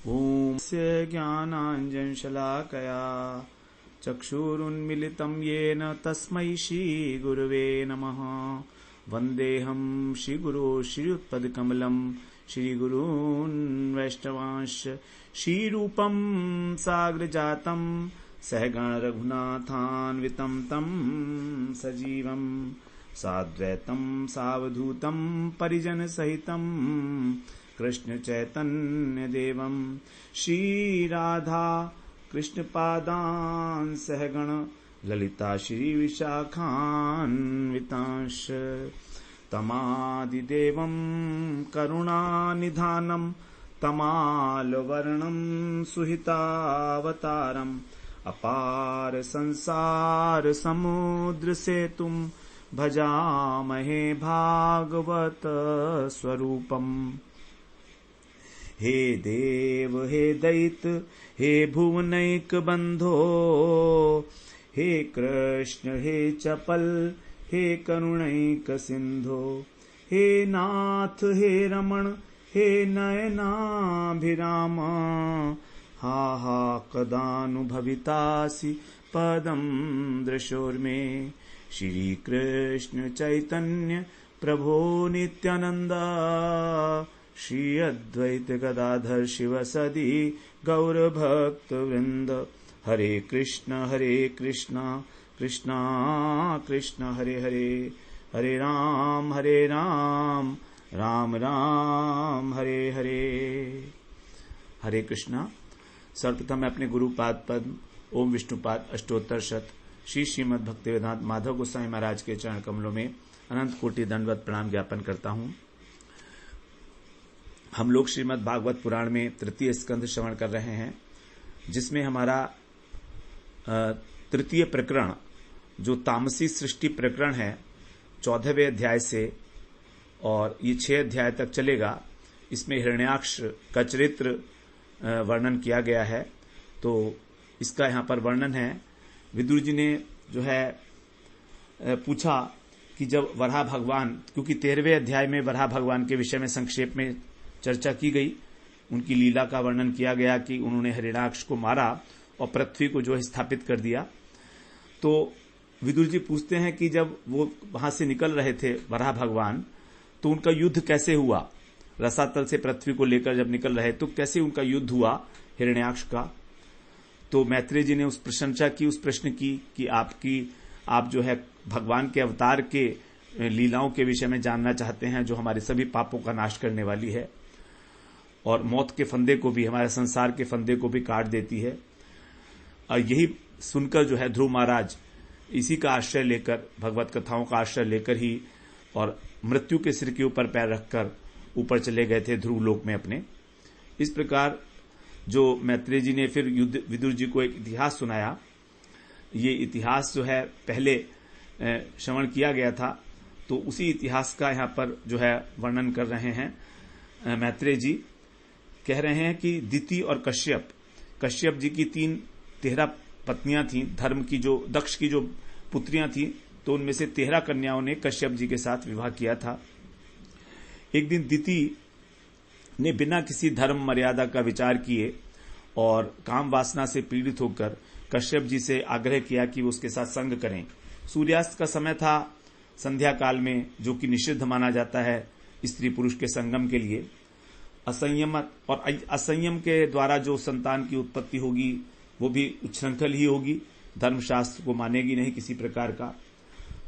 ॐ स्य ज्ञानाञ्जनशलाकया चक्षुरुन्मिलितं येन तस्मै श्रीगुरवे नमः। वन्देऽहं श्रीगुरो श्रीयुतपदकमलं श्रीगुरून् वैष्णवांश्च श्रीरूपं साग्रजातं सहगण रघुनाथान्वितं तं सजीवं साद्वैतं सावधूतं परिजनसहितं कृष्ण चैतन्य देवं श्रीराधा कृष्णपादान् सहगण ललिता श्री विशाखान्वितांश तमादिदेवं करुणानिधानं तमालवर्णं सुहितावतारम् अपार संसार समुद्र सेतुं भजामहे भागवत स्वरूपम्। हे देव हे दैत हे भुवनैक बंधो हे कृष्ण हे चपल हे करुणैक सिंधो हे नाथ हे रमण हे नयनाभिराम हा हा कदानुभवितासि पदं दृशोर्मे। श्री कृष्ण चैतन्य प्रभो नित्यानंद श्री अद्वैत गदाधर शिवसदि गौर भक्त वृंद। हरे कृष्ण कृष्ण कृष्ण हरे हरे, हरे राम राम राम हरे हरे। हरे कृष्णा। सर्वप्रथम मैं अपने गुरुपाद पद्म ओम विष्णुपाद अष्टोत्तर शत श्री श्रीमद् भक्तिवेदांत माधव गोस्वामी महाराज के चरण कमलों में अनंत कोटि दंडवत प्रणाम ज्ञापन करता हूं। हम लोग श्रीमद् भागवत पुराण में तृतीय स्कंध श्रवण कर रहे हैं, जिसमें हमारा तृतीय प्रकरण जो तामसी सृष्टि प्रकरण है 14वें अध्याय से और ये 6 अध्याय तक चलेगा। इसमें हिरण्याक्ष का चरित्र वर्णन किया गया है, तो इसका यहाँ पर वर्णन है। विदुर जी ने जो है पूछा कि जब वराह भगवान, क्योंकि 13वें अध्याय में वराह भगवान के विषय में संक्षेप में चर्चा की गई, उनकी लीला का वर्णन किया गया कि उन्होंने हिरण्याक्ष को मारा और पृथ्वी को जो है स्थापित कर दिया। तो विदुर जी पूछते हैं कि जब वो वहां से निकल रहे थे वराह भगवान, तो उनका युद्ध कैसे हुआ? रसातल से पृथ्वी को लेकर जब निकल रहे तो कैसे उनका युद्ध हुआ हिरण्याक्ष का? तो मैत्रेय जी ने उस प्रशंसा की, उस प्रश्न की कि आप जो है भगवान के अवतार के लीलाओं के विषय में जानना चाहते हैं, जो हमारे सभी पापों का नाश करने वाली है और मौत के फंदे को भी, हमारे संसार के फंदे को भी काट देती है। और यही सुनकर जो है ध्रुव महाराज इसी का आश्रय लेकर, भगवत कथाओं का आश्रय लेकर ही और मृत्यु के सिर के ऊपर पैर रखकर ऊपर चले गए थे ध्रुव लोक में अपने। इस प्रकार जो मैत्रेय जी ने फिर विदुर जी को एक इतिहास सुनाया। ये इतिहास जो है पहले श्रवण किया गया था, तो उसी इतिहास का यहाँ पर जो है वर्णन कर रहे हैं मैत्रेय जी। कह रहे हैं कि दिति और कश्यप जी की 13 पत्नियां थीं, धर्म की जो दक्ष की जो पुत्रियां थीं, तो उनमें से 13 कन्याओं ने कश्यप जी के साथ विवाह किया था। एक दिन दिति ने बिना किसी धर्म मर्यादा का विचार किए और काम वासना से पीड़ित होकर कश्यप जी से आग्रह किया कि वो उसके साथ संग करें। सूर्यास्त का समय था, संध्या काल में, जो कि निषिद्ध माना जाता है स्त्री पुरुष के संगम के लिए। असंयम के द्वारा जो संतान की उत्पत्ति होगी वो भी उच्छृंखल ही होगी, धर्मशास्त्र को मानेगी नहीं किसी प्रकार का।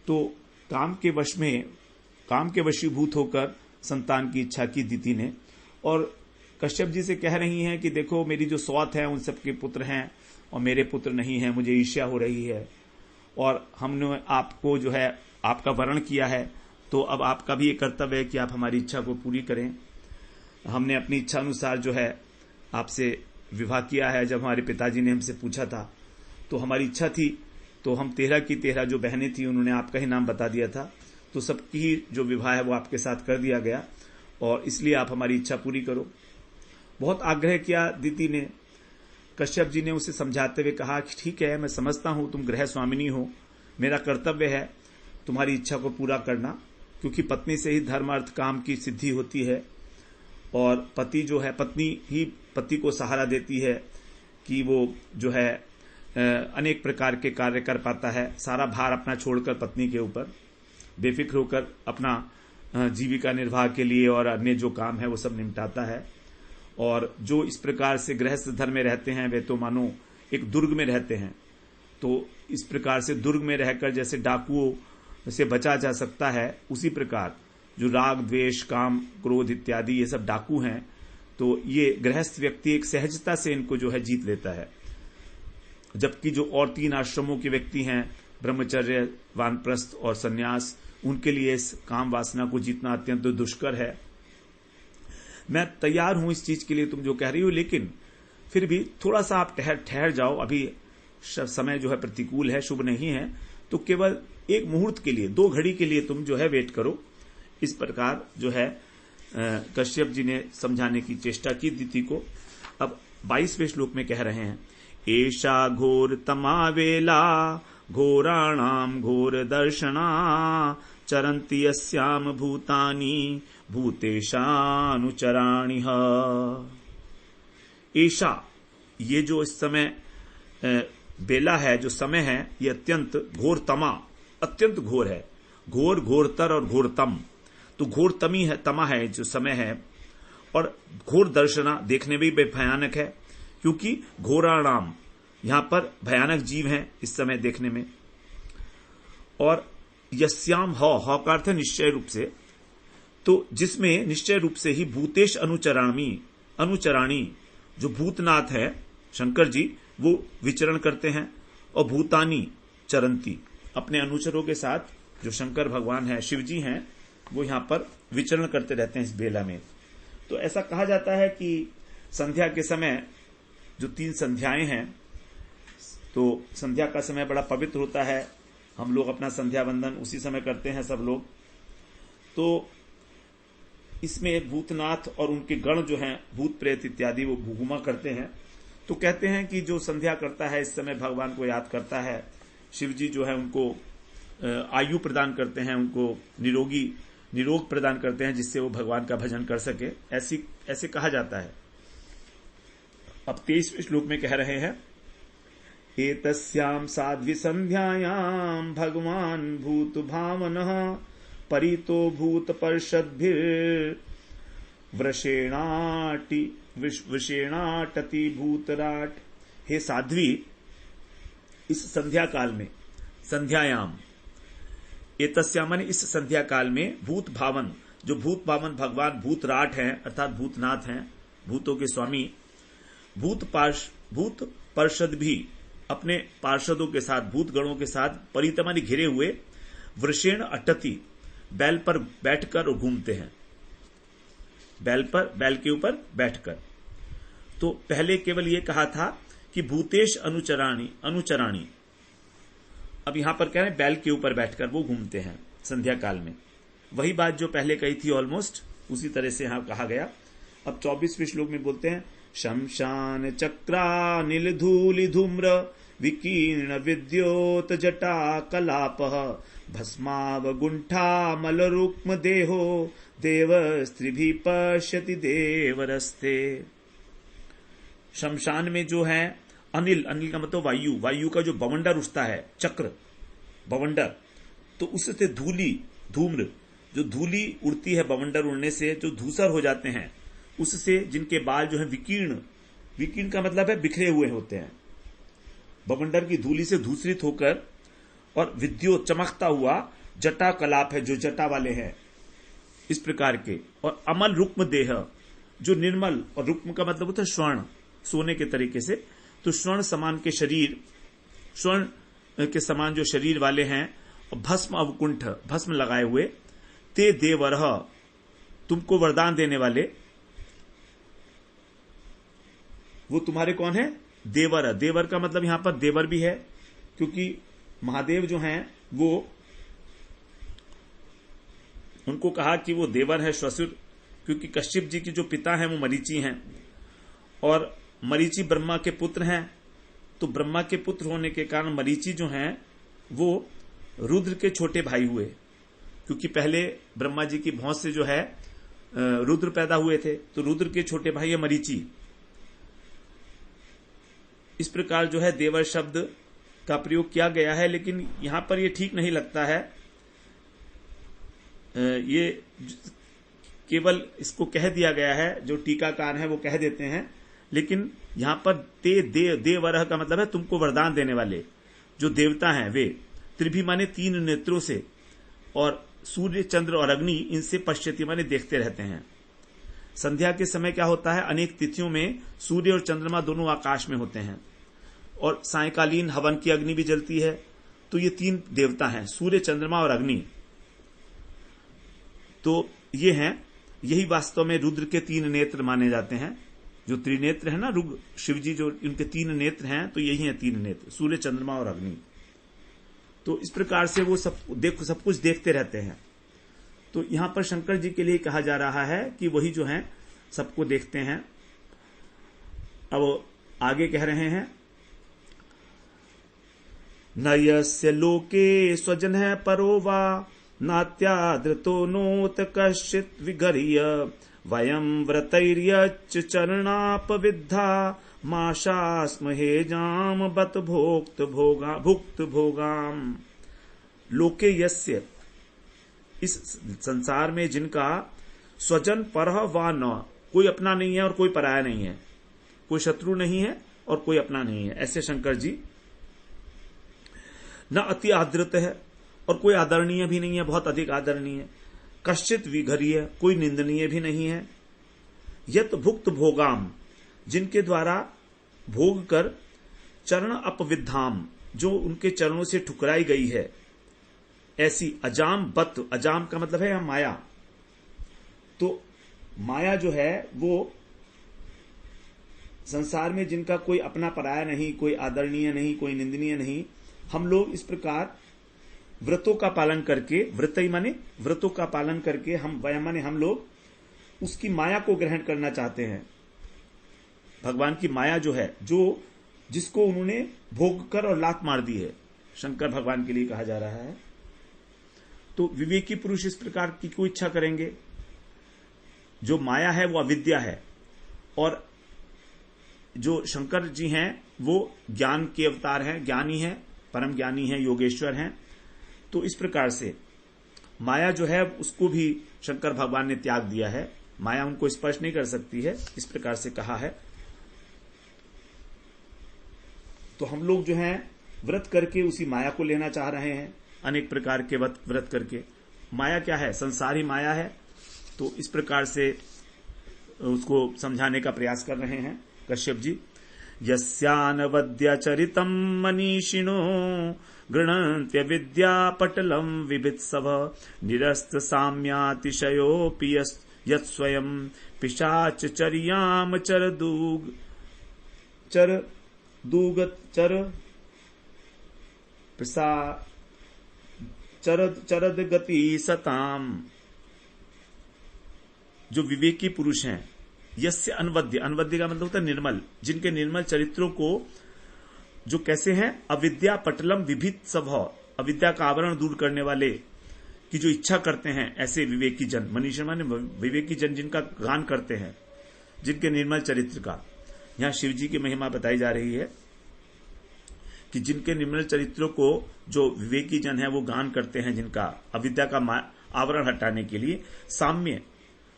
तो काम के वशीभूत होकर संतान की इच्छा की दिति ने, और कश्यप जी से कह रही हैं कि देखो मेरी जो सौत है उन सबके पुत्र हैं और मेरे पुत्र नहीं हैं, मुझे ईर्ष्या हो रही है और हमने आपको जो है आपका वरण किया है, तो अब आपका भी ये कर्तव्य है कि आप हमारी इच्छा को पूरी करें। हमने अपनी इच्छा अनुसार जो है आपसे विवाह किया है। जब हमारे पिताजी ने हमसे पूछा था तो हमारी इच्छा थी, तो हम 13 की 13 जो बहनें थी उन्होंने आपका ही नाम बता दिया था, तो सबकी जो विवाह है वो आपके साथ कर दिया गया और इसलिए आप हमारी इच्छा पूरी करो। बहुत आग्रह किया दिति ने। कश्यप जी ने उसे समझाते हुए कहा कि ठीक है, मैं समझता हूं तुम गृह स्वामिनी हो, मेरा कर्तव्य है तुम्हारी इच्छा को पूरा करना, क्योंकि पत्नी से ही धर्म अर्थ काम की सिद्धि होती है। और पति जो है, पत्नी ही पति को सहारा देती है कि वो जो है अनेक प्रकार के कार्य कर पाता है। सारा भार अपना छोड़कर पत्नी के ऊपर बेफिक्र होकर अपना जीविका निर्वाह के लिए और अन्य जो काम है वो सब निपटाता है। और जो इस प्रकार से गृहस्थ धर्म में रहते हैं वे तो मानो एक दुर्ग में रहते हैं। तो इस प्रकार से दुर्ग में रहकर जैसे डाकुओं से बचा जा सकता है, उसी प्रकार जो राग द्वेष काम क्रोध इत्यादि ये सब डाकू हैं, तो ये गृहस्थ व्यक्ति एक सहजता से इनको जो है जीत लेता है। जबकि जो और 3 आश्रमों के व्यक्ति हैं, ब्रह्मचर्य, वानप्रस्थ और सन्यास, उनके लिए इस काम वासना को जीतना अत्यंत दुष्कर है। मैं तैयार हूं इस चीज के लिए तुम जो कह रही हो, लेकिन फिर भी थोड़ा सा आप ठहर जाओ, अभी समय जो है प्रतिकूल है, शुभ नहीं है, तो केवल एक मुहूर्त के लिए, 2 घड़ी के लिए तुम जो है वेट करो। इस प्रकार जो है कश्यप जी ने समझाने की चेष्टा की दिति को। अब 22वें श्लोक में कह रहे हैं, एषा घोर तमावेला घोराणाम घोर दर्शना चरन्ति यस्याम भूतानि भूतेशानुचराणि। ऐसा ये जो इस समय बेला है, जो समय है, ये अत्यंत घोरतमा, अत्यंत घोर है। घोर, घोरतर और घोरतम। तो घोरतमी है, तमा है जो समय है, और घोर दर्शना देखने में भी भयानक है, क्योंकि घोराणाम यहां पर भयानक जीव हैं इस समय देखने में। और यस्याम ह का अर्थ है निश्चय रूप से, तो जिसमें निश्चय रूप से ही भूतेश अनुचराणी जो भूतनाथ है शंकर जी, वो विचरण करते हैं, और भूतानी चरंती अपने अनुचरों के साथ, जो शंकर भगवान है, शिव जी हैं, वो यहां पर विचरण करते रहते हैं इस बेला में। तो ऐसा कहा जाता है कि संध्या के समय जो 3 संध्याएं हैं, तो संध्या का समय बड़ा पवित्र होता है। हम लोग अपना संध्या वंदन उसी समय करते हैं सब लोग। तो इसमें भूतनाथ और उनके गण जो हैं, भूत प्रेत इत्यादि, वो घुमा करते हैं। तो कहते हैं कि जो संध्या करता है इस समय भगवान को याद करता है, शिव जी जो है उनको आयु प्रदान करते हैं, उनको निरोग प्रदान करते हैं, जिससे वो भगवान का भजन कर सके, ऐसे कहा जाता है। अब 23वें श्लोक में कह रहे हैं, एतस्याम साध्वी संध्यायाम भगवान भूत भावनः परितो भूत पर्षद्भिर् वृषेणाटति भूतराट। हे साध्वी, इस संध्या काल में, संध्यायाम, एतस्या माने इस संध्या काल में, भूत भावन, जो भूत भावन भगवान भूतराट हैं, अर्थात भूतनाथ हैं, भूतों के स्वामी, भूत पार्षद भी अपने पार्षदों के साथ, भूत गणों के साथ, परितमानी घिरे हुए, वृषेण अटति, बैल पर बैठकर और घूमते हैं, बैल के ऊपर बैठकर। तो पहले केवल ये कहा था कि भूतेश अनुचराणी, अब यहां पर कह रहे हैं बैल के ऊपर बैठकर वो घूमते हैं संध्या काल में। वही बात जो पहले कही थी ऑलमोस्ट उसी तरह से यहां कहा गया। अब 24वें श्लोक में बोलते हैं, शमशान चक्रानिल धूलि धूम्र विकीर्ण विद्योत जटा कलापः भस्मावगुंठा मलरुक्म देहो देव स्त्रीभि पश्यति देवरस्ते। शमशान में जो है अनिल का मतलब वायु का जो बवंडर उठता है, चक्र बवंडर, तो उससे धूम्र, जो धूली उड़ती है, बवंडर उड़ने से जो धूसर हो जाते हैं, उससे जिनके बाल जो है विकीर्ण का मतलब है बिखरे हुए होते हैं, बवंडर की धूली से धूसरित होकर, और विद्युत चमकता हुआ जटा कलाप है, जो जटा वाले हैं, इस प्रकार के। और अमल रुक्म देह, जो निर्मल, और रुक्म का मतलब होता है स्वर्ण, सोने के तरीके से, तो स्वर्ण समान के शरीर, स्वर्ण के समान जो शरीर वाले हैं, और भस्म अवकुंठ, भस्म लगाए हुए, ते देवरह, तुमको वरदान देने वाले, वो तुम्हारे कौन है? देवर। देवर का मतलब यहां पर देवर भी है, क्योंकि महादेव जो हैं वो, उनको कहा कि वो देवर है, श्वसुर, क्योंकि कश्यप जी के जो पिता हैं वो मरीचि हैं, और मरीचि ब्रह्मा के पुत्र हैं। तो ब्रह्मा के पुत्र होने के कारण मरीचि जो हैं वो रुद्र के छोटे भाई हुए, क्योंकि पहले ब्रह्मा जी की भौंस से जो है रुद्र पैदा हुए थे, तो रुद्र के छोटे भाई है मरीचि। इस प्रकार जो है देवर शब्द का प्रयोग किया गया है, लेकिन यहां पर ये ठीक नहीं लगता है। ये केवल इसको कह दिया गया है, जो टीकाकार है वो कह देते हैं, लेकिन यहां पर देवरह का मतलब है तुमको वरदान देने वाले। जो देवता हैं वे त्रिभी माने 3 नेत्रों से, और सूर्य चंद्र और अग्नि इनसे पश्यति माने देखते रहते हैं। संध्या के समय क्या होता है, अनेक तिथियों में सूर्य और चंद्रमा दोनों आकाश में होते हैं, और सायकालीन हवन की अग्नि भी जलती है। तो ये 3 देवता हैं, सूर्य चंद्रमा और अग्नि। तो ये हैं, यही वास्तव में रुद्र के 3 नेत्र माने जाते हैं। जो त्रिनेत्र है ना, शिव जी जो इनके 3 नेत्र हैं, तो यही है 3 नेत्र, सूर्य चंद्रमा और अग्नि। तो इस प्रकार से वो सब कुछ देखते रहते हैं। तो यहां पर शंकर जी के लिए कहा जा रहा है कि वही जो है सबको देखते हैं। अब आगे कह रहे हैं, न यस्य लोके स्वजन है परो वा नात्यादृतो नोत कश्चित विगर्य वयं व्रतैर्यच्च चरणापविद्धा माशास्महे जाम बत भुक्त भोगाम। लोके यस्य, इस संसार में जिनका स्वजन परह वा न, कोई अपना नहीं है और कोई पराया नहीं है, कोई शत्रु नहीं है और कोई अपना नहीं है, ऐसे शंकर जी। न अति आदृत है और कोई आदरणीय भी नहीं है, बहुत अधिक आदरणीय। कश्चित विघर्य, कोई निंदनीय भी नहीं है। यत भुक्त भोगाम, जिनके द्वारा भोग कर चरण अपविद्धाम, जो उनके चरणों से ठुकराई गई है, ऐसी अजाम बत, अजाम का मतलब है माया। तो माया जो है वो संसार में जिनका कोई अपना पराया नहीं, कोई आदरणीय नहीं, कोई निंदनीय नहीं, हम लोग इस प्रकार व्रतों का पालन करके, व्रतई माने व्रतों का पालन करके, हम वयम माने हम लोग उसकी माया को ग्रहण करना चाहते हैं। भगवान की माया जो है, जो जिसको उन्होंने भोग कर और लात मार दी है, शंकर भगवान के लिए कहा जा रहा है। तो विवेकी पुरुष इस प्रकार की कोई इच्छा करेंगे। जो माया है वो अविद्या है, और जो शंकर जी हैं वो ज्ञान के अवतार हैं, ज्ञानी हैं, परम ज्ञानी हैं, योगेश्वर हैं। तो इस प्रकार से माया जो है उसको भी शंकर भगवान ने त्याग दिया है, माया उनको स्पर्श नहीं कर सकती है, इस प्रकार से कहा है। तो हम लोग जो हैं व्रत करके उसी माया को लेना चाह रहे हैं, अनेक प्रकार के व्रत करके। माया क्या है, संसार ही माया है। तो इस प्रकार से उसको समझाने का प्रयास कर रहे हैं कश्यप जी। यस्यानवद्यचरितं मनीषिणो गृह्णन्त्य विद्यापटलं विभित्सव निरस्त साम्यातिशयोऽपि यत्स्वयं पिशाचचर्यां चरद गति सताम। जो विवेकी पुरुष हैं, यस्य अनवद्य, अनवद्य का मतलब होता है निर्मल, जिनके निर्मल चरित्रों को जो कैसे हैं, अविद्या पटलम विभित स्वभाव, अविद्या का आवरण दूर करने वाले की जो इच्छा करते हैं, ऐसे विवेकी जन, मनीषा माने विवेकी जन जिनका गान करते हैं, जिनके निर्मल चरित्र का। यहां शिव जी की महिमा बताई जा रही है कि जिनके निर्मल चरित्रों को जो विवेकी जन है वो गान करते हैं, जिनका अविद्या का आवरण हटाने के लिए, साम्य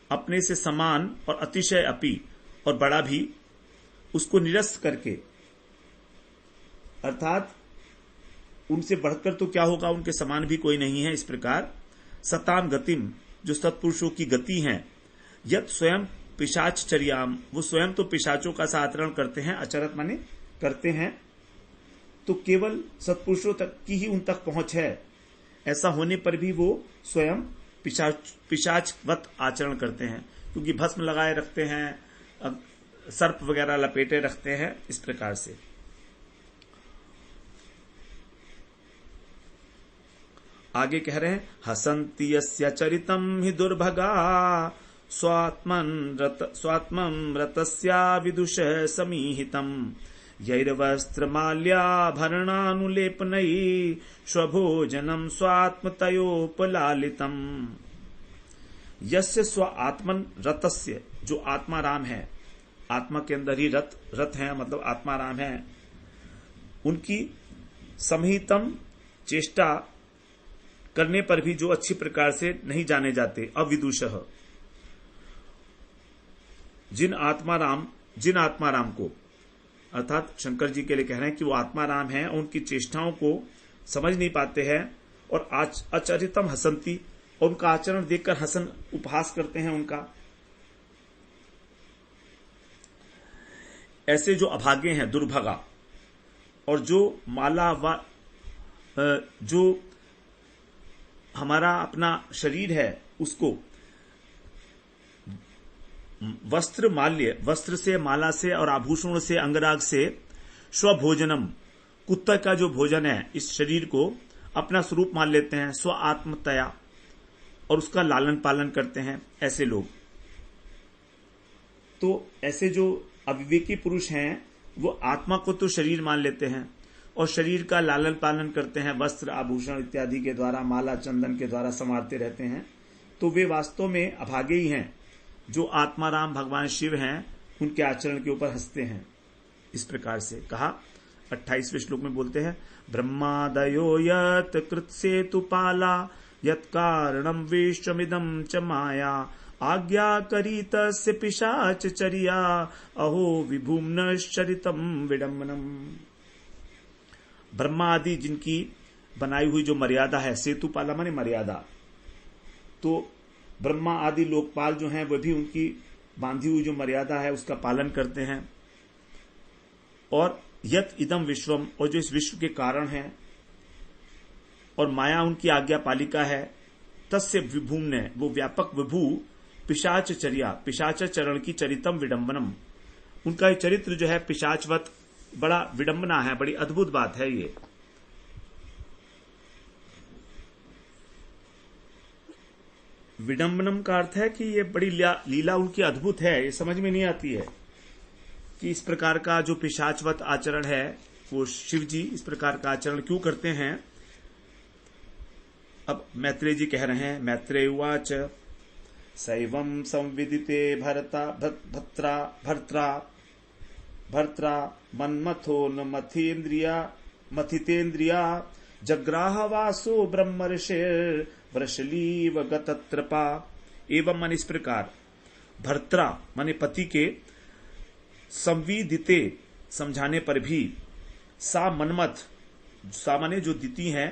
अपने से समान और अतिशय अपि और बड़ा भी उसको निरस्त करके, अर्थात उनसे बढ़कर तो क्या होगा, उनके समान भी कोई नहीं है। इस प्रकार सताम गतिम, जो सत्पुरुषों की गति है, यत स्वयं पिशाचचर्याम, वो स्वयं तो पिशाचों का सा आचरण करते हैं, अचरत माने करते हैं, तो केवल सत्पुरुषों तक की ही उन तक पहुंच है। ऐसा होने पर भी वो स्वयं पिशाचवत आचरण करते हैं, क्योंकि भस्म लगाए रखते हैं, सर्प वगैरह लपेटे रखते हैं, इस प्रकार से। आगे कह रहे हैं, हसन्ति यस्य चरितं हि दुर्भगा स्वात्मं रतस्या विदुष समीहितम् यैर्वस्त्रमाल्याभरणानुलेपनैः स्वभोजनं स्वात्मतयोपलालितम्। यस्य स्व आत्मन रतस्य, जो आत्मा राम है, आत्मा के अंदर ही रत है, मतलब आत्मा राम है, उनकी समहितम चेष्टा करने पर भी जो अच्छी प्रकार से नहीं जाने जाते, अविदुषः, जिन आत्मा राम को, अर्थात शंकर जी के लिए कह रहे हैं कि वो आत्मा राम है, उनकी चेष्टाओं को समझ नहीं पाते हैं, और अचरितम हसंती, और उनका आचरण देखकर हसन उपहास करते हैं उनका। ऐसे जो अभागे हैं, दुर्भगा, और जो माला व जो हमारा अपना शरीर है उसको वस्त्र से, माला से और आभूषणों से, अंगराग से, स्वभोजनम, कुत्ता का जो भोजन है, इस शरीर को अपना स्वरूप मान लेते हैं, स्व आत्मतया, और उसका लालन पालन करते हैं ऐसे लोग। तो ऐसे जो अविवेकी पुरुष हैं वो आत्मा को तो शरीर मान लेते हैं और शरीर का लालन पालन करते हैं, वस्त्र आभूषण इत्यादि के द्वारा, माला चंदन के द्वारा संवारते रहते हैं। तो वे वास्तव में अभागे ही हैं। जो आत्माराम भगवान शिव हैं उनके आचरण के ऊपर हंसते हैं। इस प्रकार से कहा। 28वें श्लोक में बोलते हैं, ब्रह्मादयो यत् कृत्सेतु पाला यत् कारणम विश्वमिदं च माया आज्ञाकरीतस्य पिशाचचर्या अहो विभुम्नश्चरितम विडम्बनम। ब्रह्मा आदि जिनकी बनाई हुई जो मर्यादा है, सेतुपाला माने मर्यादा, तो ब्रह्मा आदि लोकपाल जो हैं वह भी उनकी बांधी हुई जो मर्यादा है उसका पालन करते हैं। और यत इदम विश्वम, और जो इस विश्व के कारण है, और माया उनकी आज्ञा पालिका है, तस्य विभुम्न, वो व्यापक विभू, पिशाचचर्या, पिशाचचरण की चरितम विडंबनम, उनका ये चरित्र जो है पिशाचवत, बड़ा विडंबना है, बड़ी अद्भुत बात है ये। विडंबनम का अर्थ है कि ये बड़ी लीला उनकी अद्भुत है, ये समझ में नहीं आती है कि इस प्रकार का जो पिशाचवत आचरण है वो शिव जी इस प्रकार का आचरण क्यों करते हैं। अब मैत्रेय जी कह रहे हैं, मैत्रेय उवाच सैवं संविदिते भर्त्रा मन्मथो न मथितेन्द्रिया जग्राह वासो ब्रह्म ऋषिर वृषलीव गतत्रपा। एवं मन इस प्रकार, भर्त्रा माने पति के, संविदिते समझाने पर भी, सा मनमथ, सा माने जो दिति है,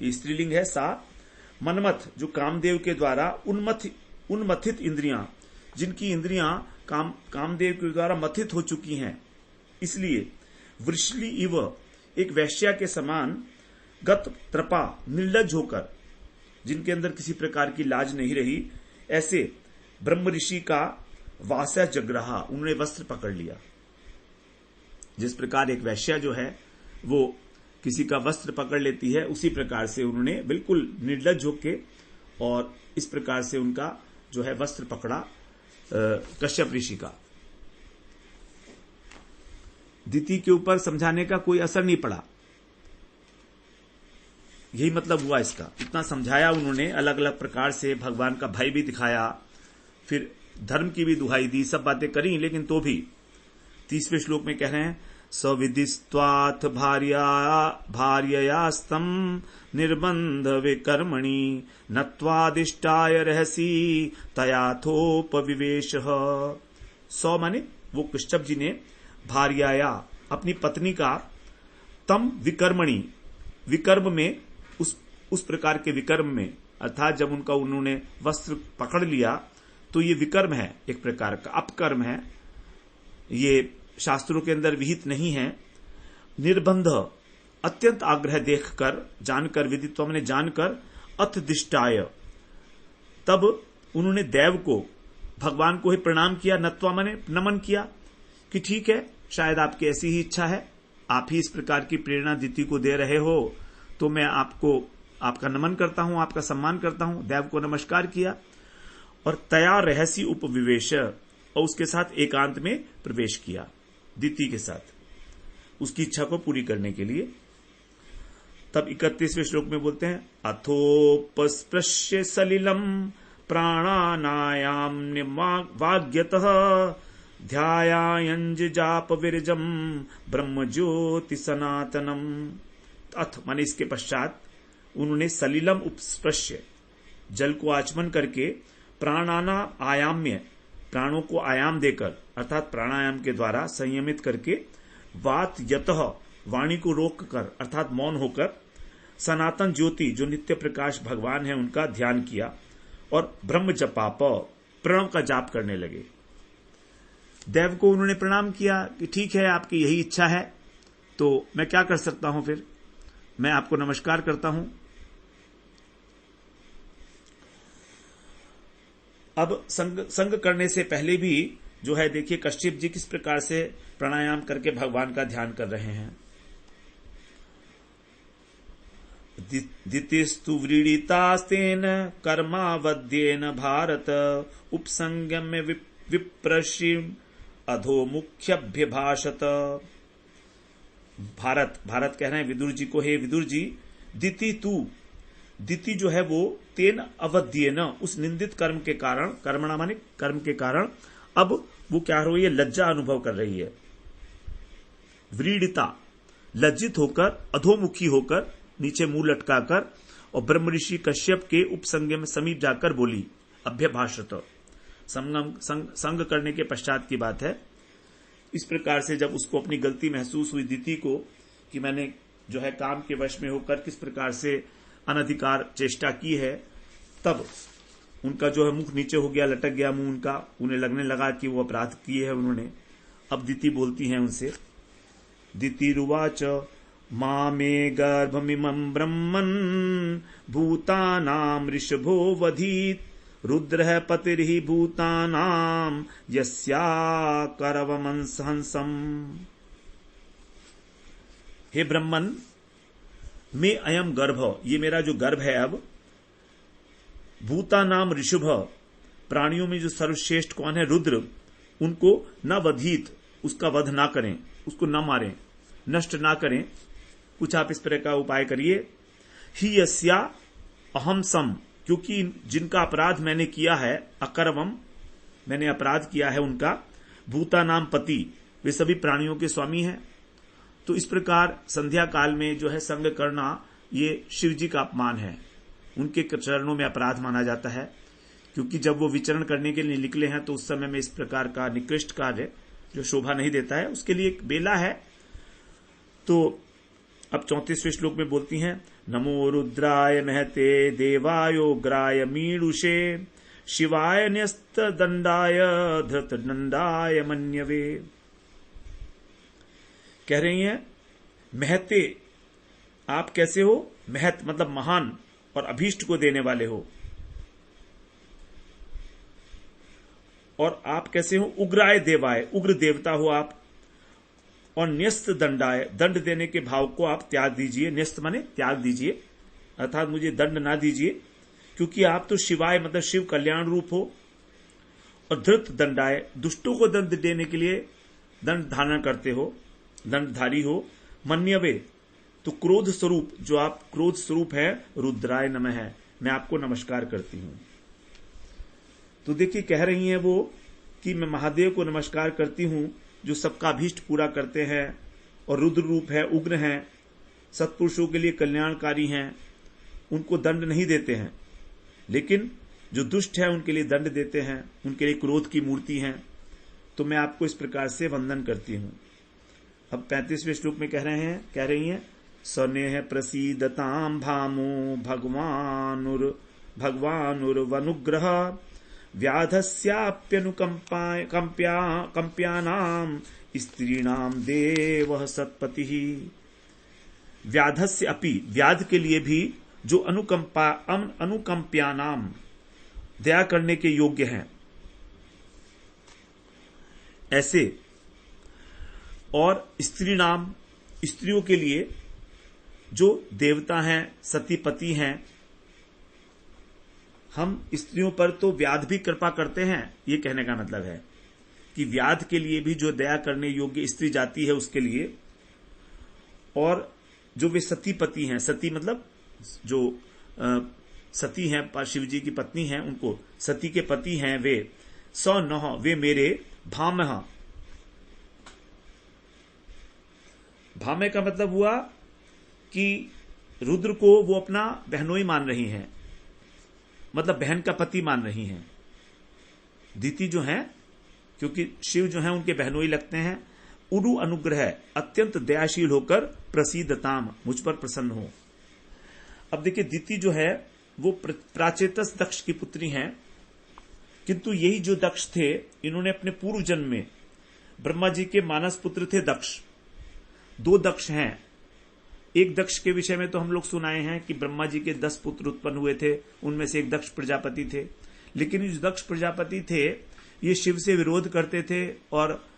ये स्त्रीलिंग है, सा मनमथ जो कामदेव के द्वारा उन्मथित इंद्रियां, जिनकी इंद्रियां कामदेव के द्वारा मथित हो चुकी हैं, इसलिए वृषली इव, एक वैश्या के समान, गत त्रपा निर्लज होकर, जिनके अंदर किसी प्रकार की लाज नहीं रही, ऐसे ब्रह्म ऋषि का वासा जग्रहा, उन्होंने वस्त्र पकड़ लिया। जिस प्रकार एक वैश्या जो है वो किसी का वस्त्र पकड़ लेती है, उसी प्रकार से उन्होंने बिल्कुल निर्लज होके और इस प्रकार से उनका जो है वस्त्र पकड़ा कश्यप ऋषि का। दिति के ऊपर समझाने का कोई असर नहीं पड़ा, यही मतलब हुआ इसका। इतना समझाया उन्होंने, अलग अलग प्रकार से भगवान का भय भी दिखाया, फिर धर्म की भी दुहाई दी, सब बातें करी, लेकिन तो भी 30वें श्लोक में कह रहे हैं, सविदिस्त्वाथ भार्ययास्तम निर्बंध विकर्मणि नत्वादिष्टाय रहसी तयाथोपविवेश। सौ माने वो कश्यप जी ने भार्याया, अपनी पत्नी का, तम विकर्मणि, विकर्म में, उस प्रकार के विकर्म में, अर्थात जब उन्होंने वस्त्र पकड़ लिया तो ये विकर्म है, एक प्रकार का अपकर्म है, ये शास्त्रों के अंदर विहित नहीं है। निर्बंध, अत्यंत आग्रह देखकर, जानकर, विदित्व मैंने जानकर, अथ दिष्टाय, तब उन्होंने देव को, भगवान को ही प्रणाम किया, नत्वा मैंने नमन किया कि ठीक है, शायद आपकी ऐसी ही इच्छा है, आप ही इस प्रकार की प्रेरणा दिति को दे रहे हो, तो मैं आपका नमन करता हूं, आपका सम्मान करता हूं। देव को नमस्कार किया और तया रहसी उपविवेश, और उसके साथ एकांत में प्रवेश किया, दिति के साथ, उसकी इच्छा को पूरी करने के लिए। तब 31वें श्लोक में बोलते हैं, अथोपस्पृश्य सलिलम प्राणानायाम्निवाग्यतः ध्यायायंज जाप विरजम ब्रह्म ज्योति सनातनम। अथ माने इसके पश्चात उन्होंने सलिलम उपस्पृश्य, जल को आचमन करके, प्राणाना आयाम्य, प्राणों को आयाम देकर अर्थात प्राणायाम के द्वारा संयमित करके, वात यतः, वाणी को रोक कर अर्थात मौन होकर, सनातन ज्योति जो नित्य प्रकाश भगवान है उनका ध्यान किया, और ब्रह्म जपाप, प्रणव का जाप करने लगे। देव को उन्होंने प्रणाम किया कि ठीक है, आपकी यही इच्छा है तो मैं क्या कर सकता हूं, फिर मैं आपको नमस्कार करता हूं। अब संग करने से पहले भी जो है देखिए कश्यप जी किस प्रकार से प्राणायाम करके भगवान का ध्यान कर रहे हैं। दितिस्तु व्रीडितास्तेन कर्मावध्येन भारत उपसंगम्य विप्रश्रीम अधोमुख्यभ्यभाषत। भारत कह रहे हैं विदुर जी को, हे विदुर जी, दिति जो है वो तेन अवध्येन, उस निंदित कर्म के कारण, कर्मणा माने कर्म के कारण, अब वो क्या हो रही है, लज्जा अनुभव कर रही है। व्रीडिता, लज्जित होकर, अधोमुखी होकर, नीचे मुंह लटकाकर, और ब्रह्म ऋषि कश्यप के उपसंग में समीप जाकर बोली, अभ्यभाषत, संग करने के पश्चात की बात है। इस प्रकार से जब उसको अपनी गलती महसूस हुई दिति को कि मैंने जो है काम के वश में होकर किस प्रकार से अनधिकार चेष्टा की है, तब उनका जो है मुख नीचे हो गया, लटक गया मुंह उनका, उन्हें लगने लगा कि वो अपराध किए है उन्होंने। अब दिति बोलती हैं उनसे, दितिरुवाच मामे गर्भमिमं ब्रह्मन् भूतानां ऋषभो वधीत रुद्रः पतिर्हि भूतानां यस्याकरवमंसहंसम्। हे ब्रह्मन, मैं अयम गर्भ, ये मेरा जो गर्भ है, अब भूतानाम ऋषभ, प्राणियों में जो सर्वश्रेष्ठ कौन है, रुद्र, उनको न वधीत, उसका वध ना करें, उसको न मारें, नष्ट ना करें, कुछ आप इस तरह का उपाय करिए। ही यस्या अहम सम, क्योंकि जिनका अपराध मैंने किया है, अकरवम, मैंने अपराध किया है उनका, भूतानाम पति, वे सभी प्राणियों के स्वामी हैं। तो इस प्रकार संध्या काल में जो है संग करना, ये शिव जी का अपमान है, उनके चरणों में अपराध माना जाता है, क्योंकि जब वो विचरण करने के लिए निकले हैं तो उस समय में इस प्रकार का निकृष्ट कार्य जो शोभा नहीं देता है, उसके लिए एक बेला है। तो अब 34वें श्लोक में बोलती हैं, नमो रुद्राय महते देवायोग्राय मीडुषे शिवाय न्यस्त दंडाय धृत दंडाय मन्यवे। कह रही हैं, महते, आप कैसे हो, महत मतलब महान और अभीष्ट को देने वाले हो, और आप कैसे हो, उग्राय देवाय, उग्र देवता हो आप, और न्यस्त दंडाय, दंड देने के भाव को आप त्याग दीजिए, न्यस्त माने त्याग दीजिए, अर्थात मुझे दंड ना दीजिए, क्योंकि आप तो शिवाय मतलब शिव कल्याण रूप हो, और धृत दंडाय, दुष्टों को दंड देने के लिए दंड धारण करते हो, दंडधारी हो, मन्यवे, तो क्रोध स्वरूप, जो आप क्रोध स्वरूप है, रुद्राय नमः है, मैं आपको नमस्कार करती हूं। तो देखिए कह रही हैं वो कि मैं महादेव को नमस्कार करती हूं जो सबका अभीष्ट पूरा करते हैं, और रुद्र रूप है, उग्र हैं, सत्पुरुषों के लिए कल्याणकारी हैं, उनको दंड नहीं देते हैं, लेकिन जो दुष्ट है उनके लिए दंड देते हैं, उनके लिए क्रोध की मूर्ति हैं। तो मैं आपको इस प्रकार से वंदन करती हूं। अब 35वें श्लोक में कह रही हैं, स्नेह प्रसीदताम भामो भगवानुर्वनुग्रह व्याधस्याप्यनुकंप्यानाम स्त्रीणाम देवः सत्पतिः। व्याधस्य अपि, व्याध के लिए भी, जो अनुकंप्यानाम, दया करने के योग्य हैं, ऐसे, और स्त्रीणाम, स्त्रियों के लिए जो देवता हैं, सतीपति हैं। हम स्त्रियों पर तो व्याध भी कृपा करते हैं, ये कहने का मतलब है कि व्याध के लिए भी जो दया करने योग्य स्त्री जाति है उसके लिए, और जो वे सतीपति हैं, सती मतलब जो सती हैं, शिव जी की पत्नी हैं, उनको सती के पति हैं वे, सौ नह वे मेरे भामह। भामह का मतलब हुआ कि रुद्र को वो अपना बहनोई मान रही हैं, मतलब बहन का पति मान रही हैं। दीति जो है, क्योंकि शिव जो है उनके बहनोई लगते हैं। उरु अनुग्रह अत्यंत दयाशील होकर प्रसीदताम, मुझ पर प्रसन्न हो। अब देखिए दीति जो है वो प्राचेतस दक्ष की पुत्री हैं, किंतु यही जो दक्ष थे इन्होंने अपने पूर्व जन्म में ब्रह्मा जी के मानस पुत्र थे दक्ष। दो दक्ष हैं। एक दक्ष के विषय में तो हम लोग सुनाए हैं कि ब्रह्मा जी के 10 पुत्र उत्पन्न हुए थे, उनमें से एक दक्ष प्रजापति थे। लेकिन ये दक्ष प्रजापति थे ये शिव से विरोध करते थे और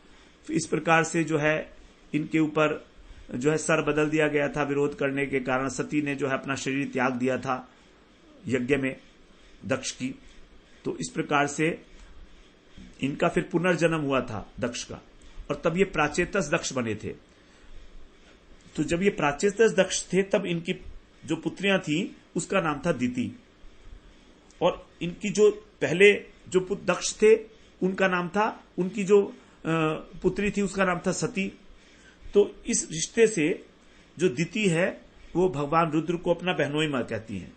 इस प्रकार से जो है इनके ऊपर जो है सर बदल दिया गया था। विरोध करने के कारण सती ने जो है अपना शरीर त्याग दिया था यज्ञ में दक्ष की। तो इस प्रकार से इनका फिर पुनर्जन्म हुआ था दक्ष का, और तब ये प्राचेतस दक्ष बने थे। तो जब ये प्राचेतस दक्ष थे तब इनकी जो पुत्रियां थी उसका नाम था दीति, और इनकी जो पहले जो दक्ष थे उनका नाम था, उनकी जो पुत्री थी उसका नाम था सती। तो इस रिश्ते से जो दीति है वो भगवान रुद्र को अपना बहनोई मां कहती हैं।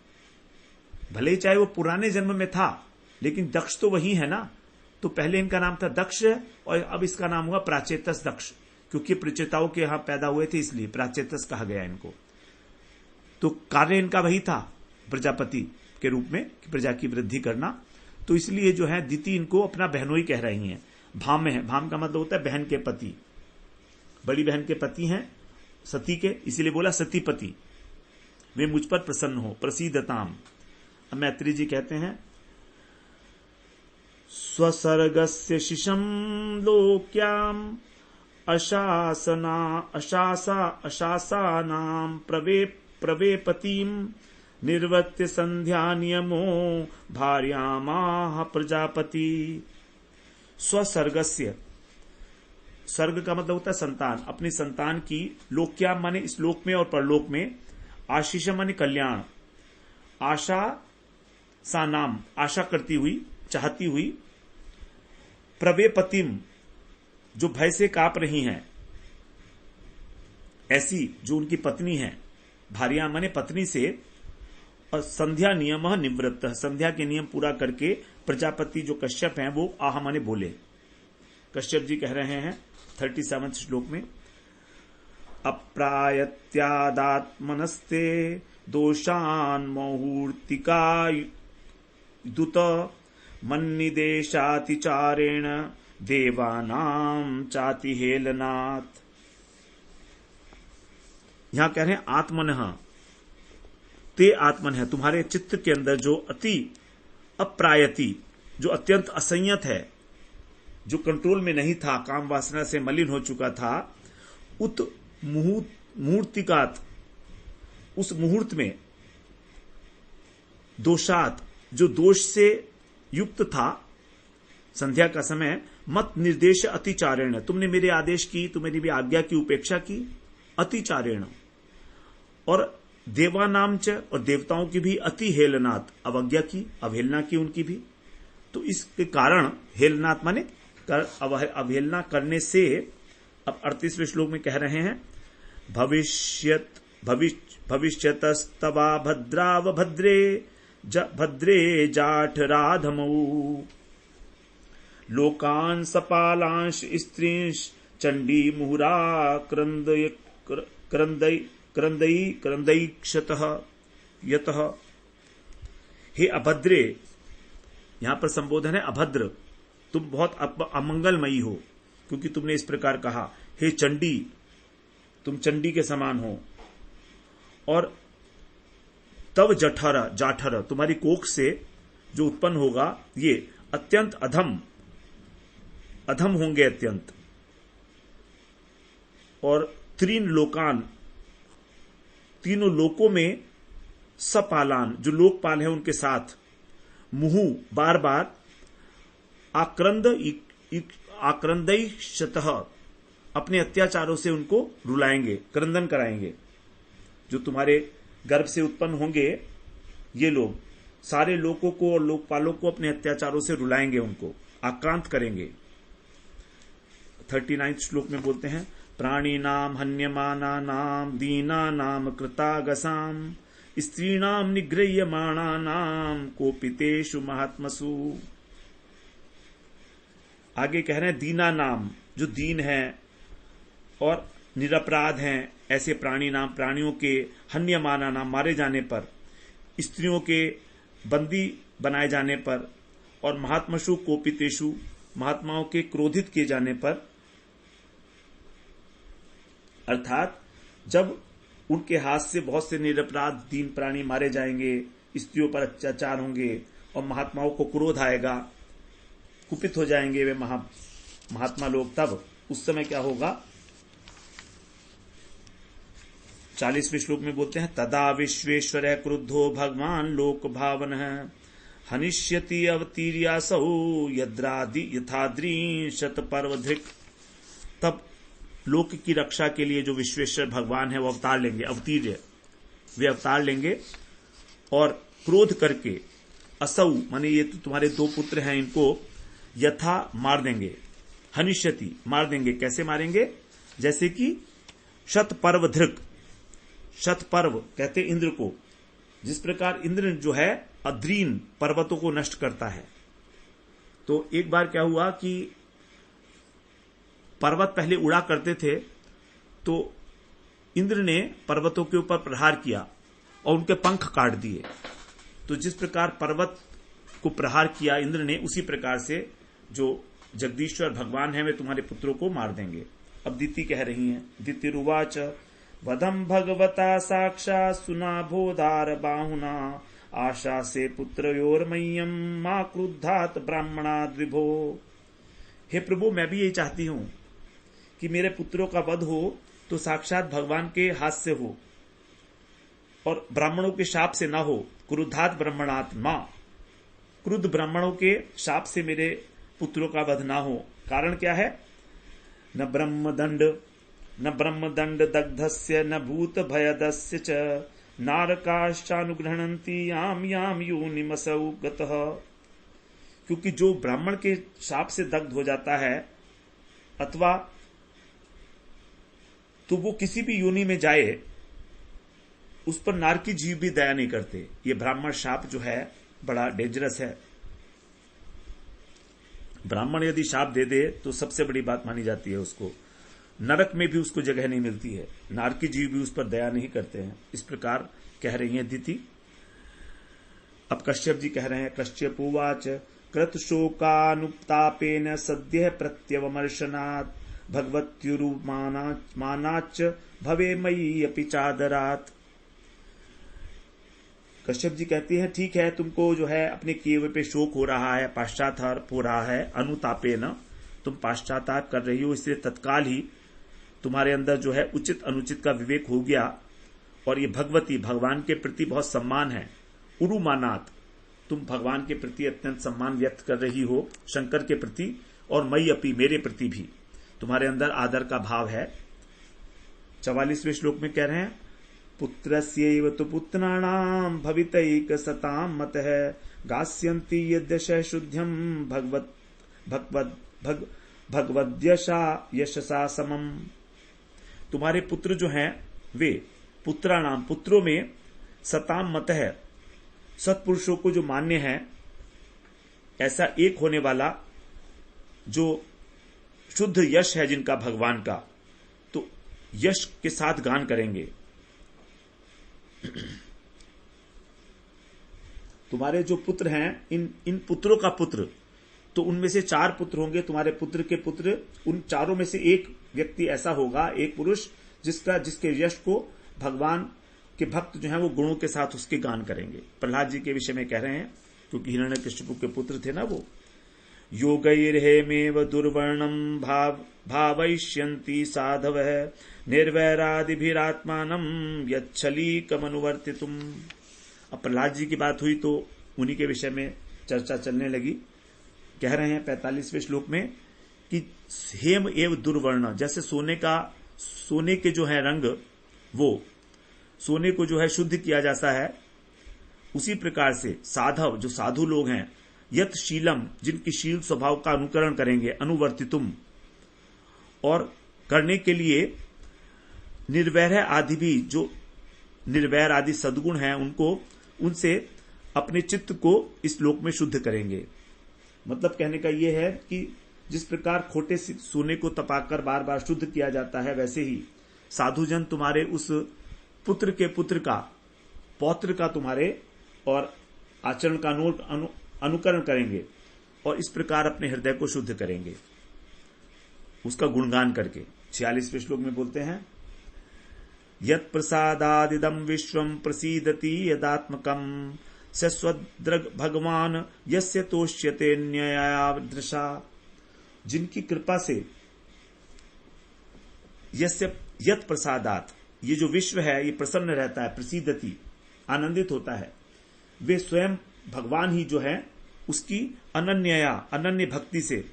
भले ही चाहे वो पुराने जन्म में था लेकिन दक्ष तो वही है ना। तो पहले इनका नाम था दक्ष और अब इसका नाम हुआ प्राचेतस दक्ष, क्योंकि प्रचेताओं के यहां पैदा हुए थे इसलिए प्राचेतस कहा गया इनको। तो कार्य इनका वही था प्रजापति के रूप में, प्रजा की वृद्धि करना। तो इसलिए जो है दीति इनको अपना बहनोई कह रही हैं। भाम में है, भाम का मतलब होता है बहन के पति, बड़ी बहन के पति हैं सती के, इसीलिए बोला सतीपति। वे मुझ पर प्रसन्न हो, प्रसीदताम। अब मैत्री जी कहते हैं स्वसर्गस्य शिशम लोक्याम अशासानाम प्रवेपतिम निर्वत्य संध्या नियमो भार्यामाह प्रजापति। स्वसर्गस्य, सर्ग का मतलब होता है संतान, अपनी संतान की, लोक्याम माने इस लोक में और परलोक में, आशीष माने कल्याण, आशा सा नाम आशा करती हुई, चाहती हुई, प्रवेपतिम जो भय से कांप रही हैं, ऐसी जो उनकी पत्नी है, भार्या माने पत्नी से, और संध्या नियम निवृत्त, संध्या के नियम पूरा करके प्रजापति जो कश्यप हैं वो आह माने बोले। कश्यप जी कह रहे हैं 37 श्लोक में, अप्रायत्यादात्मनस्ते दोषान् मुहूर्तिकायुत मन्निदेशातिचारेण देवानां चाति हेलनात्। यहां कह रहे हैं आत्मनः ते आत्मन है, तुम्हारे चित्त के अंदर जो अति अप्रायति, जो अत्यंत असंयत है, जो कंट्रोल में नहीं था, काम वासना से मलिन हो चुका था, उत मुहूर्तिकात, उस मुहूर्त में, दोषात जो दोष से युक्त था, संध्या का समय, मत निर्देश अतिचारेण, तुमने मेरे आदेश की, तुमने मेरी आज्ञा की उपेक्षा की, अतिचारेण, और देवानाम च, और देवताओं की भी, अति हेलनाथ, अवज्ञा की, अवहेलना की उनकी भी। तो इसके कारण हेलनाथ माने अवहेलना करने से, अब 38वें श्लोक में कह रहे हैं भविष्यतस्तवा भद्राव भद्रे जाठ राधमऊ लोकान सपालांश स्त्रींश चंडी मुहुरा क्रंदई क्षतः यतः। हे अभद्रे, यहां पर संबोधन है अभद्र, तुम बहुत अमंगलमयी हो, क्योंकि तुमने इस प्रकार कहा। हे चंडी, तुम चंडी के समान हो। और तव जाठर, तुम्हारी कोख से जो उत्पन्न होगा ये अत्यंत अधम होंगे अत्यंत। और त्रीन लोकान, तीनों लोकों में सपालान, जो लोकपाल है उनके साथ, मुहु बार बार, आक्रंदई शतः, अपने अत्याचारों से उनको रुलाएंगे, क्रंदन कराएंगे। जो तुम्हारे गर्भ से उत्पन्न होंगे ये लोग, सारे लोगों को और लोकपालों को अपने अत्याचारों से रुलाएंगे, उनको आक्रांत करेंगे। 39 श्लोक में बोलते हैं, प्राणी नाम हन्यमाना नाम दीना नाम कृतागसाम स्त्रीणाम निगृह्यमाणा नाम कोपितेषु महात्मसु। आगे कह रहे हैं दीना नाम, जो दीन है और निरपराध हैं, ऐसे प्राणी नाम, प्राणियों के हन्यमाना नाम, मारे जाने पर, स्त्रियों के बंदी बनाए जाने पर, और महात्मसु कोपितेषु, महात्माओं के क्रोधित किए जाने पर, अर्थात जब उनके हाथ से बहुत से निरपराध दीन प्राणी मारे जाएंगे, स्त्रियों पर अत्याचार होंगे और महात्माओं को क्रोध आएगा, कुपित हो जाएंगे वे महात्मा लोग, तब उस समय क्या होगा? 40वें श्लोक में बोलते हैं, तदा विश्वेश्वर क्रुद्धो भगवान लोक भावन हनिष्यति अवतीर्यासौ यथाद्री शतपर्वधृक। तब लोक की रक्षा के लिए जो विश्वेश्वर भगवान है वो अवतार लेंगे, अवतीर्य वे अवतार लेंगे और क्रोध करके असौ माने ये तो तुम्हारे दो पुत्र हैं, इनको यथा मार देंगे, हनिष्यति मार देंगे। कैसे मारेंगे? जैसे कि शतपर्व धृक, शतपर्व कहते इंद्र को, जिस प्रकार इंद्र जो है अद्रीन पर्वतों को नष्ट करता है। तो एक बार क्या हुआ कि पर्वत पहले उड़ा करते थे, तो इंद्र ने पर्वतों के ऊपर प्रहार किया और उनके पंख काट दिए। तो जिस प्रकार पर्वत को प्रहार किया इंद्र ने, उसी प्रकार से जो जगदीश्वर भगवान है वे तुम्हारे पुत्रों को मार देंगे। अब दीति कह रही हैं, दीति रुवाच वधम भगवता साक्षा सुना भोधार बाहुना आशा से पुत्रयोर्मय्यम मां क्रुद्धात ब्राह्मणा द्विभो। हे प्रभु, मैं भी यही चाहती हूं कि मेरे पुत्रों का वध हो तो साक्षात भगवान के हाथ से हो और ब्राह्मणों के शाप से ना हो। क्रुद्धात ब्राह्मणात मां, क्रुद्ध ब्राह्मणों के शाप से मेरे पुत्रों का वध ना हो। कारण क्या है? न ब्रह्मदंड दग्धस्य न भूत भयदस्य च नारकाश्चानुगृह्णन्ति याम याम योनिमसौ गतः। क्योंकि जो ब्राह्मण के शाप से दग्ध हो जाता है अथवा तो वो किसी भी योनि में जाए, उस पर नारकी जीव भी दया नहीं करते। ये ब्राह्मण शाप जो है बड़ा डेंजरस है। ब्राह्मण यदि शाप दे दे तो सबसे बड़ी बात मानी जाती है, उसको नरक में भी उसको जगह नहीं मिलती है, नारकी जीव भी उस पर दया नहीं करते हैं। इस प्रकार कह रही हैं दीति। अब कश्यप जी कह रहे हैं, कश्यप उवाच कृत शोकानुतापेन सद्य प्रत्यवमर्शनात् भगवत्युरुमानाच भवे मयि अपि चादरात्। कश्यप जी कहती हैं, ठीक है, तुमको जो है अपने किए हुए पे शोक हो रहा है, पाश्चाताप हो रहा है, अनुतापेन तुम पाश्चाताप कर रही हो, इसलिए तत्काल ही तुम्हारे अंदर जो है उचित अनुचित का विवेक हो गया और ये भगवती भगवान के प्रति बहुत सम्मान है। उरुमानात, तुम भगवान के प्रति अत्यंत सम्मान व्यक्त कर रही हो, शंकर के प्रति, और मई अपी मेरे प्रति भी तुम्हारे अंदर आदर का भाव है। 44वें श्लोक में कह रहे हैं, पुत्रस्यैव तु पुत्राणाम भवितैक सताम मतः गास्यन्ति यद्यश शुद्ध्यम भगवद्यशा यशसा समम। तुम्हारे पुत्र जो हैं वे पुत्राणाम, पुत्रों में सताम मतः, सत्पुरुषों को जो मान्य है, ऐसा एक होने वाला जो शुद्ध यश है जिनका भगवान का, तो यश के साथ गान करेंगे। तुम्हारे जो पुत्र हैं, इन पुत्रों का पुत्र, तो उनमें से 4 पुत्र होंगे, तुम्हारे पुत्र के पुत्र, उन चारों में से एक व्यक्ति ऐसा होगा, एक पुरुष जिसके यश को भगवान के भक्त जो हैं वो गुणों के साथ उसके गान करेंगे। प्रहलाद जी के विषय में कह रहे हैं, क्योंकि हिरण्यकशिपु के पुत्र थे ना वो। योगैर्हेमेव दुर्वर्णम भावयिष्यन्ति साधवः निर्वैरादिभिरात्मानं यच्छलीकमनुवर्तितुम्। अब प्रहलाद जी की बात हुई तो उन्हीं के विषय में चर्चा चलने लगी। कह रहे हैं 45वें श्लोक में कि हेम एव दुर्वर्ण, जैसे सोने के जो है रंग, वो सोने को जो है शुद्ध किया जाता है उसी प्रकार से साधव जो साधु लोग हैं, यत शीलम जिनकी शील स्वभाव का अनुकरण करेंगे, अनुवर्तितुम और करने के लिए, निर्वैर आदि भी जो निर्वैर आदि सद्गुण हैं उनको, उनसे अपने चित्त को इस लोक में शुद्ध करेंगे। मतलब कहने का यह है कि जिस प्रकार खोटे सोने को तपाकर बार बार शुद्ध किया जाता है, वैसे ही साधुजन तुम्हारे उस पुत्र के पुत्र का, पौत्र का तुम्हारे और आचरण का अनुकरण करेंगे और इस प्रकार अपने हृदय को शुद्ध करेंगे उसका गुणगान करके। 46वें श्लोक में बोलते हैं, यत् प्रसादादिदं विश्वं प्रसीदति यदात्मकं सस्वद्रग भगवान यस्य तोष्यते न्ययादृशा। जिनकी कृपा से यस्य यत् प्रसादात, ये जो विश्व है ये प्रसन्न रहता है, प्रसीदति आनंदित होता है, वे स्वयं भगवान ही जो है उसकी अनन्यया अनन्य भक्ति से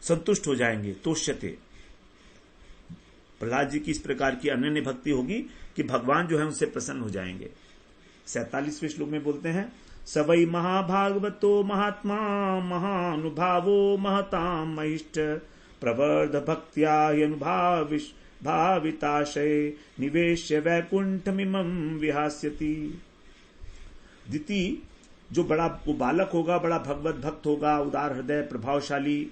संतुष्ट हो जाएंगे। तोष्यते, प्रहलाद जी की इस प्रकार की अनन्य भक्ति होगी कि भगवान जो है उनसे प्रसन्न हो जाएंगे। 47वें श्लोक में बोलते हैं, सवै महाभागवतो महात्मा महानुभावो महताम महिष्ठ प्रवर्ध भक्त्या भाविताशय निवेश्य वैकुंठमिमं विहास्यति। दिति जो बड़ा वो बालक होगा, बड़ा भगवत भक्त होगा, उदार हृदय, प्रभावशाली,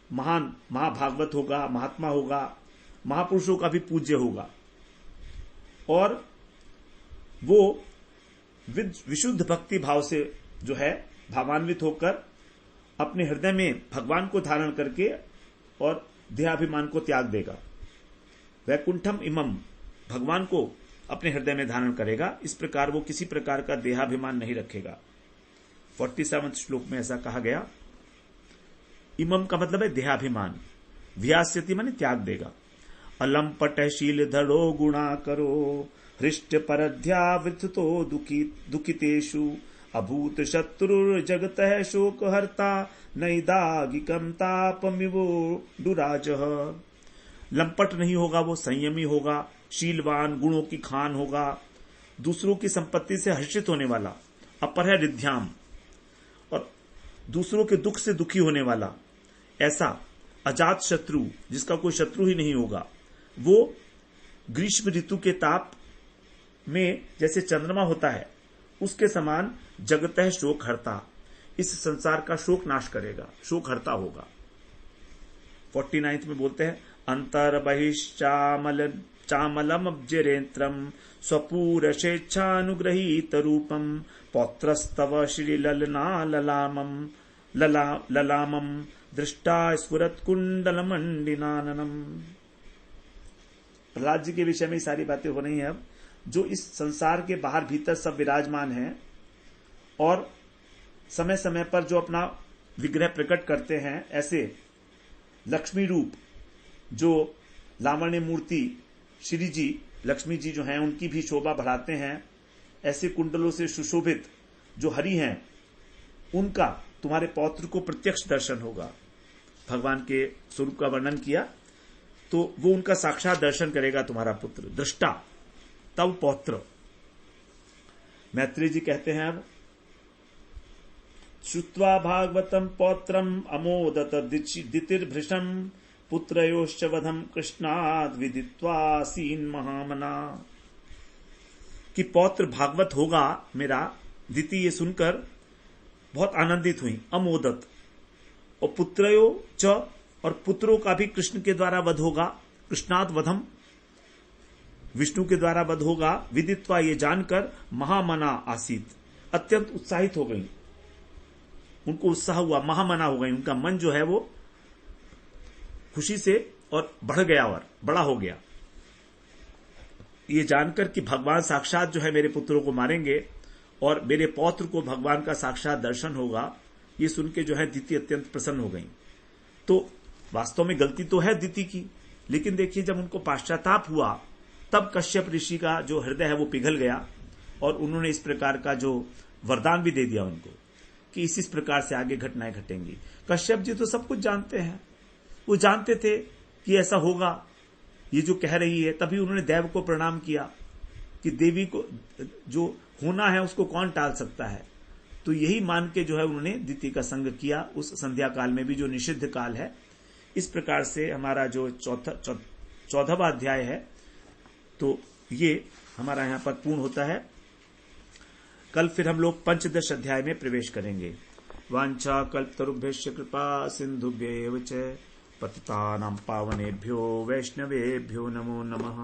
महान महाभागवत होगा, महात्मा होगा, महापुरुषों का भी पूज्य होगा और वो विशुद्ध भक्ति भाव से जो है भावान्वित होकर अपने हृदय में भगवान को धारण करके और देहाभिमान को त्याग देगा। वैकुंठम इमम, भगवान को अपने हृदय में धारण करेगा। इस प्रकार वो किसी प्रकार का देहाभिमान नहीं रखेगा। 47वें श्लोक में ऐसा कहा गया। इमम का मतलब है देहाभिमान, व्यास्यति माने त्याग देगा। अलंपट शील धड़ो गुणा करो हृष्ट परध्यावृतो दुखितेषु अभूत शत्रु जगत शोक हर्ता नैदागिकम तापमिवो दुराजः। लंपट नहीं होगा, वो संयमी होगा, शीलवान, गुणों की खान होगा, दूसरों की संपत्ति से हर्षित होने वाला, अपर है रिद्ध्याम और दूसरों के दुख से दुखी होने वाला, ऐसा अजात शत्रु जिसका कोई शत्रु ही नहीं होगा। वो ग्रीष्म ऋतु के ताप में जैसे चंद्रमा होता है उसके समान जगतः शोक हरता, इस संसार का शोक नाश करेगा, शोक हरता होगा। 49 में बोलते हैं, अंतर बहिश्चामलमब्जरेत्रम स्वपूर स्वेच्छानुग्रहीत रूपम पौत्रस्तव श्री ललना ललामम दृष्टा स्फुरत कुंडल मंडिनाननम। प्रहलाद जी के विषय में सारी बातें हो रही हैं अब, जो इस संसार के बाहर भीतर सब विराजमान हैं और समय समय पर जो अपना विग्रह प्रकट करते हैं, ऐसे लक्ष्मी रूप जो लावण्य मूर्ति श्री जी लक्ष्मी जी जो हैं उनकी भी शोभा बढ़ाते हैं, ऐसे कुंडलों से सुशोभित जो हरि हैं उनका तुम्हारे पौत्र को प्रत्यक्ष दर्शन होगा। भगवान के स्वरूप का वर्णन किया तो वो उनका साक्षात दर्शन करेगा तुम्हारा पुत्र, दृष्टा तब पौत्र। मैत्री जी कहते हैं, अब श्रुत्वा भागवतम पौत्रम अमोदत दितिर्भृशम पुत्रयोश्च वधम कृष्णाद विदित्वा सीन महामना। कि पौत्र भागवत होगा मेरा, दिति ये सुनकर बहुत आनंदित हुई। अमोदत और पुत्रयो च, और पुत्रों का भी कृष्ण के द्वारा वध होगा, कृष्णाद वधम विष्णु के द्वारा वध होगा। विदित्वा ये जानकर महामना आसीत, अत्यंत उत्साहित हो गई, उनको उत्साह हुआ, महामना हो गई, उनका मन जो है वो खुशी से और बढ़ गया और बड़ा हो गया। ये जानकर कि भगवान साक्षात जो है मेरे पुत्रों को मारेंगे और मेरे पौत्र को भगवान का साक्षात दर्शन होगा, ये सुन के जो है दिति अत्यंत प्रसन्न हो गई। तो वास्तव में गलती तो है दिति की, लेकिन देखिए जब उनको पाश्चाताप हुआ तब कश्यप ऋषि का जो हृदय है वो पिघल गया और उन्होंने इस प्रकार का जो वरदान भी दे दिया उनको कि इस प्रकार से आगे घटनाएं घटेंगी। कश्यप जी तो सब कुछ जानते हैं, वो जानते थे कि ऐसा होगा, ये जो कह रही है, तभी उन्होंने देव को प्रणाम किया कि देवी को जो होना है उसको कौन टाल सकता है। तो यही मान के जो है उन्होंने द्वितीय का संग किया, उस संध्या काल में भी जो निषिद्ध काल है। इस प्रकार से हमारा जो 14वां अध्याय है तो ये हमारा यहां पर पूर्ण होता है। कल फिर हम लोग पंचदश अध्याय में प्रवेश करेंगे। वांछा कल्पतरुभ्यश्च कृपा सिंधुभ्येव च पतितानां पावनेभ्यो वैष्णवेभ्यो नमो नमः।